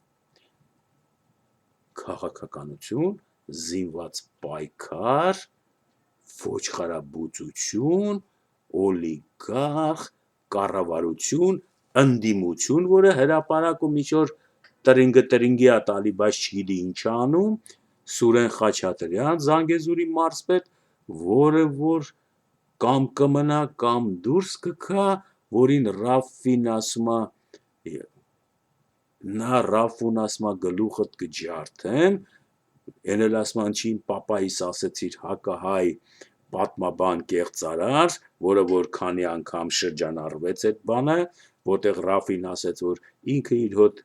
քաղաքականություն, զինված պայքար, ոչխարաբուծություն, օլիգարխ, կառավարություն, ընդդիմություն, որը հրապարակում ինչ-որ տրինգի է տալի, բայց չգիտի ինչ է անում, Սուրեն Խաչատրյան, Զանգեզուրի մարզպետ, որը որ կամ կմնա, կամ դուրս կգա, որին Ռաֆին ասում է, նա Ռաֆուն ասում է գլուխդ կջարդեմ, են էլ ասում է ինչին պապայիս ասեցիր հակահայ պատմաբան կեղծարար, որը որ քանի անգամ շրջանառվեց այդ բանը, որտեղ Ռաֆին ասեց, որ ինքը իր հոտ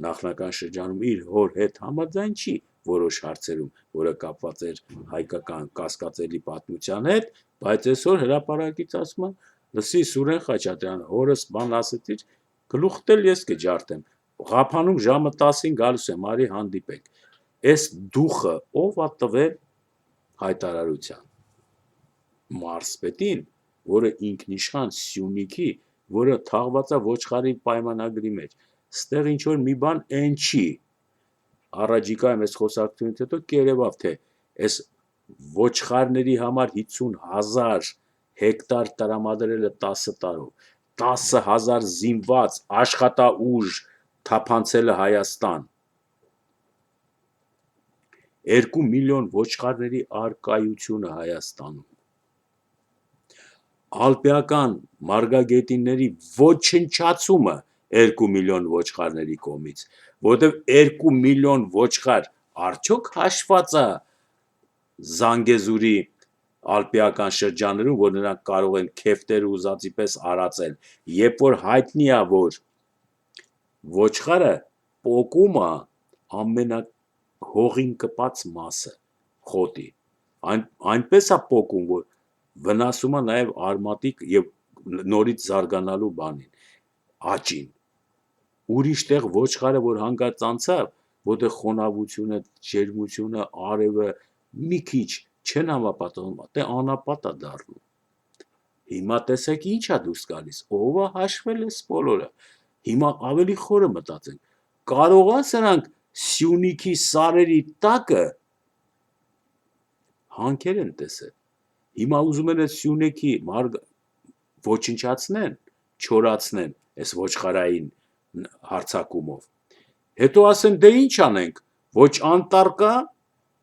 նախնական շրջանում իր հոր հետ համաձայն չի որոշ հարցերում, որը կապված էր հայկական կասկածելի պատմության հետ, բայց այսօր հրապարակից ասում է, լսի Սուրեն Խաչատրյան, հորս բան ասեցիր, գլուխդ էլ ես կջարդեմ, Ղափանում ժամը 10-ին գալուս եմ, արի հանդիպենք։ Այս դուխը ով ա տվել հայտարարության մարզպետին, որը ինքնիշխան Սյունիքի, որը թաղված է ոչխարի պայմանագրի մեջ, ստեղ ինչ որ մի բան են չի, առաջիկայում այս խոսակցությունից հետո կերևավ, թե այս ոչխարների համար 50,000 հեկտար տրամադրել է 10 տարով, 10,000 զինված աշխատաուժ թափանցել է Հայաստան, 2 միլիոն ոչխարների առկայությունը Հայաստանում, ալպիական մարգագետինների ոչնչացումը 2 միլիոն ոչխարների կողմից, որովհետև 2 միլիոն ոչխար արդյոք հաշված է Զանգեզուրի ալպիական շրջաններում, որ նրանք կարող են քեֆտերը ուզածի պես արածել, երբ որ հայտնի է, որ ոչխարը պոկում է ամենահողին կպած մասը խոտի, այնպես է պոկում, որ վնասում է նաև արմատիկ և նորից զարգանալու բանին, աճին, ուրիշ տեղ ոչխարը, որ հանկարծ անցավ, որտեղ խոնավությունը, ջերմությունը, արևը մի քիչ չեն համապատասխանում, դե անապատ է դառնում, հիմա տեսեք ինչ է դուրս գալիս, ով է հաշվել այս բոլորը, հիմա ավելի խորը մտածենք, կարող է սրանք Սյունիքի սարերի տակը հանքեր են տեսել, հիմա ուզում են այս Սյունիքի ոչնչացնեն, չորացնեն այս ոչխարային հարձակումով, հետո ասեն դե ինչ անենք, ոչ անտառ կա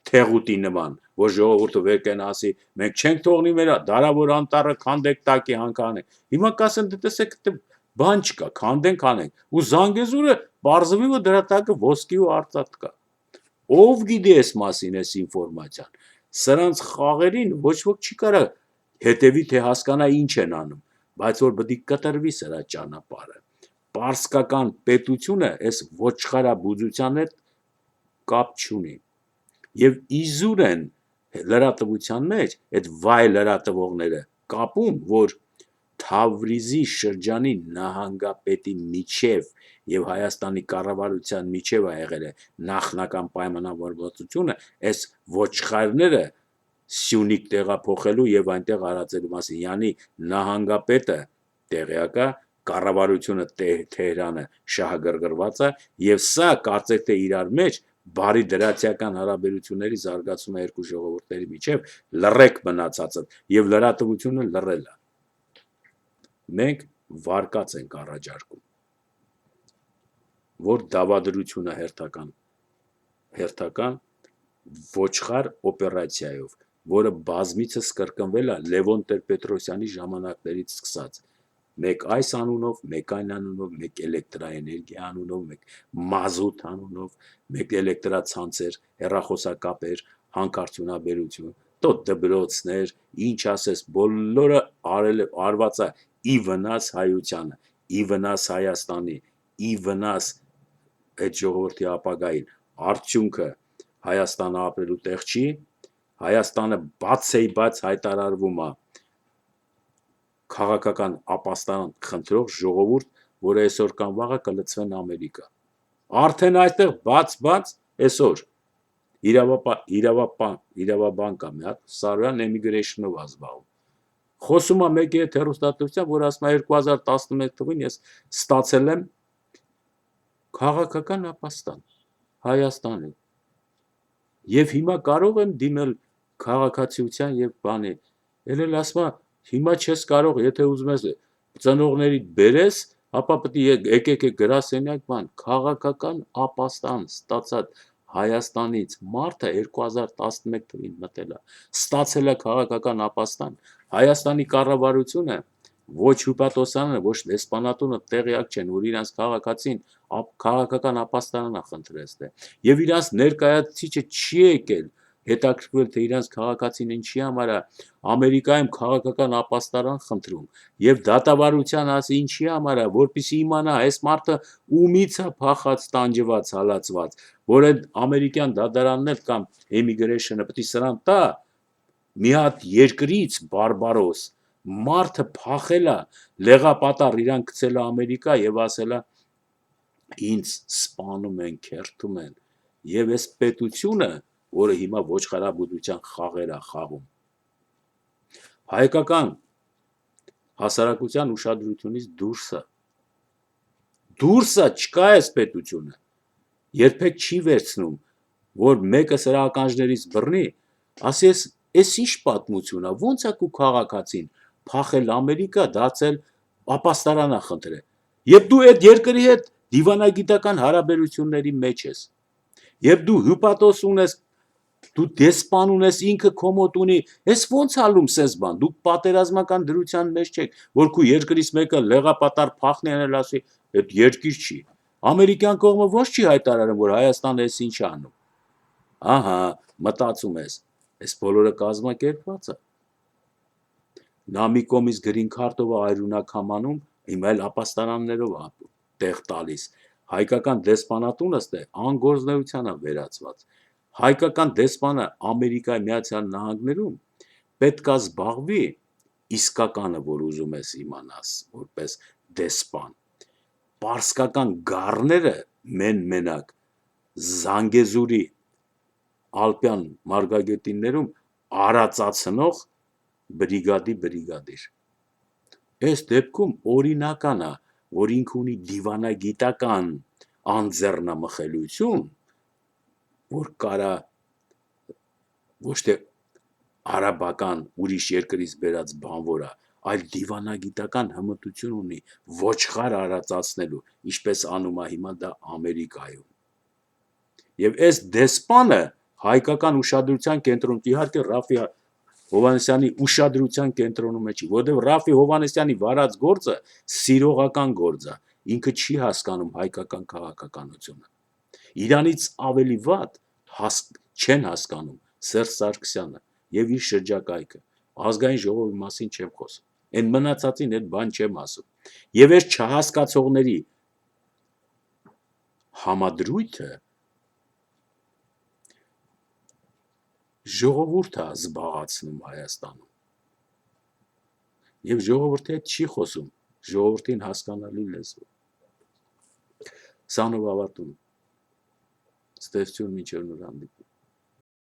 Թեղուտի նման, որ ժողովուրդը վեր կենա ասի, մենք չենք թողնի մեր դարավոր անտառը քանդեք տակի հանքանենք, հիմա կասեն դե տեսեք բան չկա, քանդենք անենք, ու Զանգեզուրը պարզվի, որ դրա տակը ոսկի ու արծաթ կա, ով գիտի այս մասին այս ինֆորմացիան, սրանց խաղերին ոչ ոք չի կարա հետևի, թե հասկանա ինչ են անում, բայց որ պետք է կտրվի սրա ճանապարհը, պարսկական պետությունը այս ոչխարաբուծության հետ կապ չունի, և իզուր են լրատվության մեջ այդ վայ լրատվողները կապում, որ Թավրիզի շրջանի նահանգապետի միջև և Հայաստանի կառավարության միջև է եղել է նախնական պայմանավորվածությունը այս ոչխարները Սյունիք տեղափոխելու և այնտեղ արածելու մասին, յանի նահանգապետը տեղյակ է, կառավարությունը Թեհրանը շահագրգռված է և սա կարծեք թե իրար մեջ բարի դրացիական հարաբերությունների զարգացում է երկու ժողովուրդների միջև լռեք մնացածը և լրատվությունը լռել է, մենք վարկած ենք առաջարկում, որ դավադրությունը հերթական ոչխար օպերացիայով, որը բազմիցս կրկնվել է Լևոն Տեր-Պետրոսյանի ժամանակներից սկսած, մեկ այս անունով, մեկ այն անունով, մեկ էլեկտրաէներգիա անունով, մեկ մազութ անունով, մեկ էլեկտրացանցեր, հեռախոսակապեր, հանքարդյունաբերություն, դպրոցներ, ինչ ասես, բոլորը արված է ի վնաս հայությանը, ի վնաս Հայաստանի, ի վնաս այդ ժողովրդի ապագային, արդյունքը Հայաստանը ապրելու տեղ չի, Հայաստանը բացեիբաց հայտարարվում է քաղաքական ապաստան խնդրող ժողովուրդ, որը այսօր կամ վաղը կլցվեն Ամերիկա, արդեն այստեղ բաց այսօր իրավաբան կա մի հատ, Սարոյան Emigration-ով ազբաղում, խոսում է մեկի հետ հեռուստատվությամբ, որ ասում է 2011 թվականին ես ստացել եմ քաղաքական ապաստան Հայաստանի և հիմա կարող եմ դիմել քաղաքացիության և բանի, էլ ասում է հիմա չես կարող, եթե ուզում ես ծնողներիդ բերես, ապա պետք է եկեք գրասենյակ բան, քաղաքական ապաստան ստացած Հայաստանից մարդը 2011 թվականին մտել է, ստացել է քաղաքական ապաստան, Հայաստանի կառավարությունը ոչ հյուպատոսանը, ոչ դեսպանատունը տեղյակ չեն, որ իրանց քաղաքացին քաղաքական ապաստանն է խնդրել և իրանց ներկայացուցիչը չի եկել հետաքրքրվել, թե իրանց քաղաքացին ինչի համար է Ամերիկայում քաղաքական ապաստան խնդրում և դատավարության ասի ինչի համար է, որպեսզի իմանա այս մարդը ումից է փախած, տանջված, հալածված, որ այդ ամերիկյան դատարանն էլ կամ Emigration-ը պետք է սրան տա մի հատ երկրից բարբարոս, մարդը փախել է, լեղապատառ իրան գցել է Ամերիկա և ասել է ինձ սպանում են, քերթում են, եւ այս պետությունը, որը հիմա ոչխարաբուդության խաղեր է խաղում, հայկական հասարակության ուշադրությունից դուրս է, չկա այս պետությունը, երբեք չի վերցնում, որ մեկը սրա ականջներից բռնի, ասի այս ինչ պատմություն է, ոնց է քու քաղաքացին փախել Ամերիկա, դարձել ապաստարանա խնդրել, եւ դու այդ երկրի հետ դիվանագիտական հարաբերությունների մեջ ես, եւ դու հյուպատոս ունես, դու դեսպան ունես, ինքը կոմոդ ունի, այս ոնց ալում սես բան, դուք պատերազմական դրության մեջ չեք, որ քու երկրից մեկը լեղապատար փախնի անել, ասի, այդ երկիր չի, ամերիկյան կողմը ոչ չի հայտարարում, որ Հայաստանը այս ինչ է անում, ահա, մտածում ես, այս բոլորը կազմակերպված է, նա մի կողմից գրին քարտով է այրունակ համանում, հիմա էլ ապաստարաններով է տեղ տալիս, հայկական դեսպանատունը անգործնեության է վերածված, հայկական դեսպանը Ամերիկայի Միացյալ Նահանգներում պետք է զբաղվի իսկականը, որ ուզում ես իմանաս, որպես դեսպան, պարսկական գառները մենակ Զանգեզուրի ալպյան մարգագետիններում արածացնող բրիգադի բրիգադիր, այս դեպքում օրինական է, որ ինքը ունի դիվանագիտական անձեռնամխելիություն, որ կարա ոչ թե արաբական ուրիշ երկրից բերած բանվոր է, այլ դիվանագիտական հմտություն ունի ոչխար արածացնելու, ինչպես անում է հիմա դա Ամերիկայում, եւ այս դեսպանը հայկական ուշադրության կենտրոնում, իհարկե Ռաֆի Հովհաննիսյանի ուշադրության կենտրոնում չի, որովհետև Ռաֆի Հովհաննիսյանի վարած գործը սիրողական գործ է, ինքը չի հասկանում հայկական քաղաքականությունը, իրանից ավելի վատ չեն հասկանում Սերժ Սարգսյանը եւ իր շրջակայքը, ազգային ժողովի մասին չեմ խոսում, այն մնացածին այդ բան չեմ ասում, եւ այս չհասկացողների համադրույթը ժողովուրդ է զբաղացնում Հայաստանում, եւ ժողովուրդի հետ չի խոսում, ժողովրդին հասկանալի լեզվով, սանով ավարտում, ստեղծություն մինչև նոր հանդիպում։